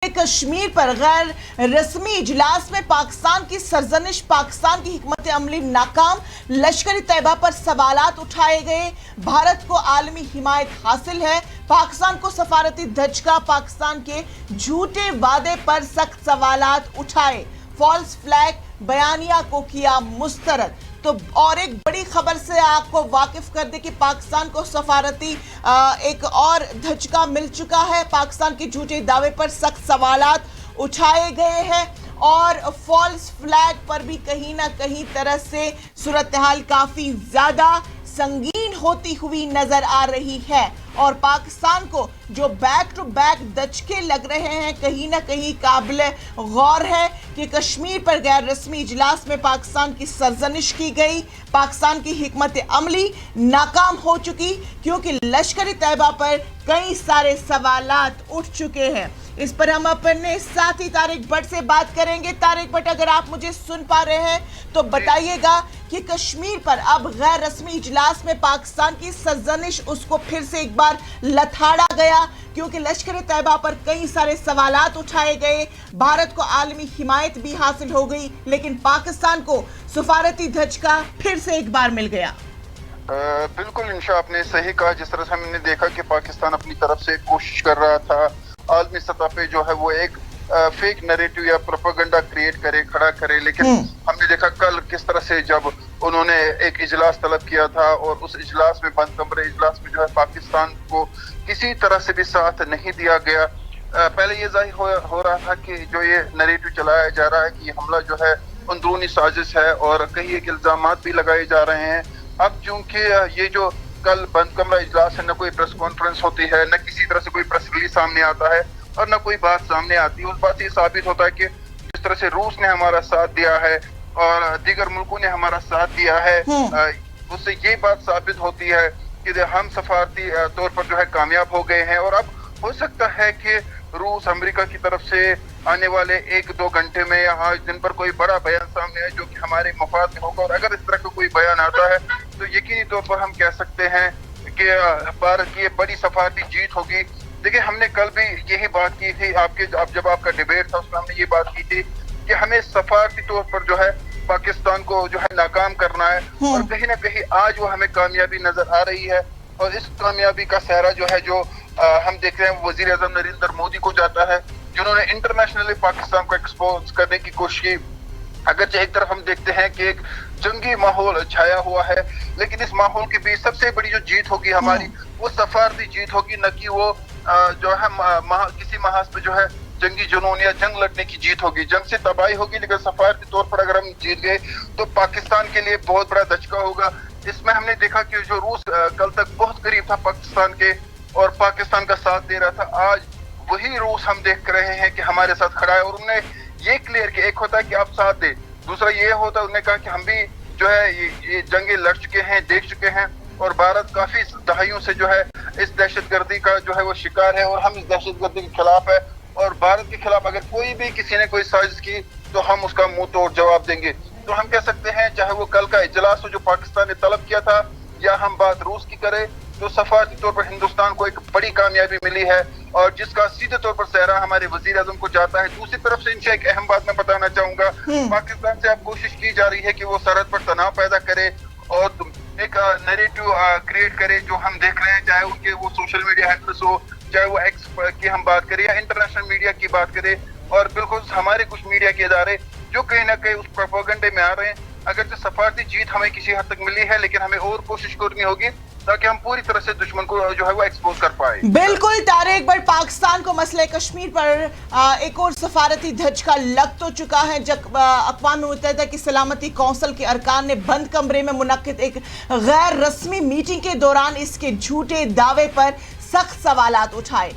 कश्मीर पर गैर रस्मी इजलास में पाकिस्तान की सरजनिश, पाकिस्तान की हिकमत अमली नाकाम, लश्कर तैयबा पर सवालात उठाए गए। भारत को आलमी हिमायत हासिल है, पाकिस्तान को सफारती धचका, पाकिस्तान के झूठे वादे पर सख्त सवालात उठाए, फॉल्स फ्लैग बयानिया को किया मुस्तरद। तो और एक बड़ी खबर से आपको वाकिफ कर दे कि पाकिस्तान को सफारती एक और धचका मिल चुका है। पाकिस्तान के झूठे दावे पर सख्त सवालात उठाए गए हैं और फॉल्स फ्लैग पर भी कहीं ना कहीं तरह से सूरत हाल काफी ज्यादा संगीन होती हुई नजर आ रही है। और पाकिस्तान को जो बैक टू बैक दचके लग रहे हैं, कहीं ना कहीं काबिल गौर है कि कश्मीर पर गैर रस्मी इजलास में पाकिस्तान की सरजनिश की गई, पाकिस्तान की हिकमत अमली नाकाम हो चुकी, क्योंकि लश्कर तैयबा पर कई सारे सवालात उठ चुके हैं। इस पर हम अपने साथी तारिक भट्ट से बात करेंगे। तारिक भट्ट, अगर आप मुझे सुन पा रहे हैं तो बताइएगा कि कश्मीर पर अब गैर रस्मी इजलास में पाकिस्तान की सरजनिश, उसको फिर से एक बार लथाड़ा गया, क्योंकि लश्कर तैयबा पर कई सारे सवालात उठाए गए, भारत को आलमी हिमायत भी हासिल हो गई, लेकिन पाकिस्तान को सफारती धचका फिर से एक बार मिल गया। बिल्कुल इंशा, आपने सही कहा। जिस तरह से हमने देखा कि पाकिस्तान अपनी तरफ से कोशिश कर रहा था आलमी सतह पे जो है वो एक फेक नैरेटिव या प्रोपेगेंडा क्रिएट करे, खड़ा करे, लेकिन हमने देखा कल किस तरह से जब उन्होंने एक इजलास तलब किया था और उस इजलास में, बंद कमरे इजलास में जो है पाकिस्तान को किसी तरह से भी साथ नहीं दिया गया। पहले ये जाहिर हो रहा था कि जो ये नैरेटिव चलाया जा रहा है कि ये हमला जो है अंदरूनी साजिश है और कई एक इल्जामात भी लगाए जा रहे हैं। अब चूंकि ये जो कल बंद कमरा इजलास है, न कोई प्रेस कॉन्फ्रेंस होती है, न किसी तरह से कोई प्रेस रिलीज सामने आता है और न कोई बात सामने आती है, उस बात से साबित होता है कि जिस तरह से रूस ने हमारा साथ दिया है और दीगर मुल्कों ने हमारा साथ दिया है, उससे ये बात साबित होती है कि हम सफारती तौर पर जो है कामयाब हो गए हैं। और अब हो सकता है कि रूस अमेरिका की तरफ से आने वाले 1-2 घंटे में या आज दिन पर कोई बड़ा बयान सामने आए जो कि हमारे मफाद में होगा। और अगर इस तरह का कोई बयान आता है तो यकीनी तौर पर हम कह सकते हैं कि भारत की बड़ी सफारती जीत होगी। देखिए, हमने कल भी यही बात की थी, जब आपका डिबेट था उसमें हमने ये बात की थी कि हमें सफारती तौर पर जो है पाकिस्तान को जो है नाकाम करना है और कहीं ना कहीं आज वो हमें कामयाबी नजर आ रही है। और इस कामयाबी का सहरा जो है जो हम देख रहे हैं वजीर आजम नरेंद्र मोदी को जाता है, जिन्होंने इंटरनेशनली पाकिस्तान को एक्सपोज करने की कोशिश की। अगरचे एक तरफ हम देखते हैं कि एक जंगी माहौल छाया हुआ है, लेकिन इस माहौल के बीच सबसे बड़ी जो जीत होगी हमारी, वो सफारती जीत होगी, न कि वो जो है किसी महाज पे जो है जंगी जुनून या जंग लड़ने की जीत होगी। जंग से तबाही होगी, लेकिन सफारती तौर पर अगर हम जीत गए तो पाकिस्तान के लिए बहुत बड़ा धचका होगा। इसमें हमने देखा कि जो रूस कल तक बहुत करीब था पाकिस्तान के और पाकिस्तान का साथ दे रहा था, आज वही रूस हम देख रहे हैं कि हमारे साथ खड़ा है। और उन्होंने ये क्लियर किया, एक होता है कि आप साथ दे, दूसरा ये होता है उन्होंने कहा कि हम भी जो है ये जंगे लड़ चुके हैं, देख चुके हैं और भारत काफी दहाइयों से जो है इस दहशतगर्दी का जो है वो शिकार है और हम इस दहशतगर्दी के खिलाफ है। और भारत के खिलाफ अगर कोई भी किसी ने कोई साजिश की तो हम उसका मुंह तोड़ जवाब देंगे। तो हम कह सकते हैं, चाहे वो कल का इजलास हो जो पाकिस्तान ने तलब किया था, या हम बात रूस की करें, तो सफारती तौर पर हिंदुस्तान को एक बड़ी कामयाबी मिली है और जिसका सीधे तौर पर सहरा हमारे वजीर आजम को जाता है। दूसरी तरफ से इंशा एक अहम बात मैं बताना चाहूंगा, पाकिस्तान से अब कोशिश की जा रही है कि वो सरहद पर तनाव पैदा करे और एक नैरेटिव क्रिएट करे, जो हम देख रहे हैं, चाहे उनके वो सोशल मीडिया हैंडल्स हो, चाहे वो एक्स की हम बात करें या इंटरनेशनल मीडिया की बात करें, और बिल्कुल हमारे कुछ मीडिया के इदारे जो कहीं ना कहीं उस प्रोपेगेंडे में आ रहे हैं। अगर जो सफारती जीत हमें किसी हद तक मिली है, लेकिन हमें और कोशिश करनी होगी ताकि हम पूरी तरह से दुश्मन को जो है वो एक्सपोज कर पाए। बिल्कुल तारिक भट्ट, पाकिस्तान को मसले कश्मीर पर एक और सफारती धचका लग तो चुका है जब अक़वाम मुत्तहिदा की सलामती कौंसिल के अरकान ने बंद कमरे में मुनक्किद एक गैर रस्मी मीटिंग के दौरान इसके झूठे दावे पर सख्त सवालात उठाए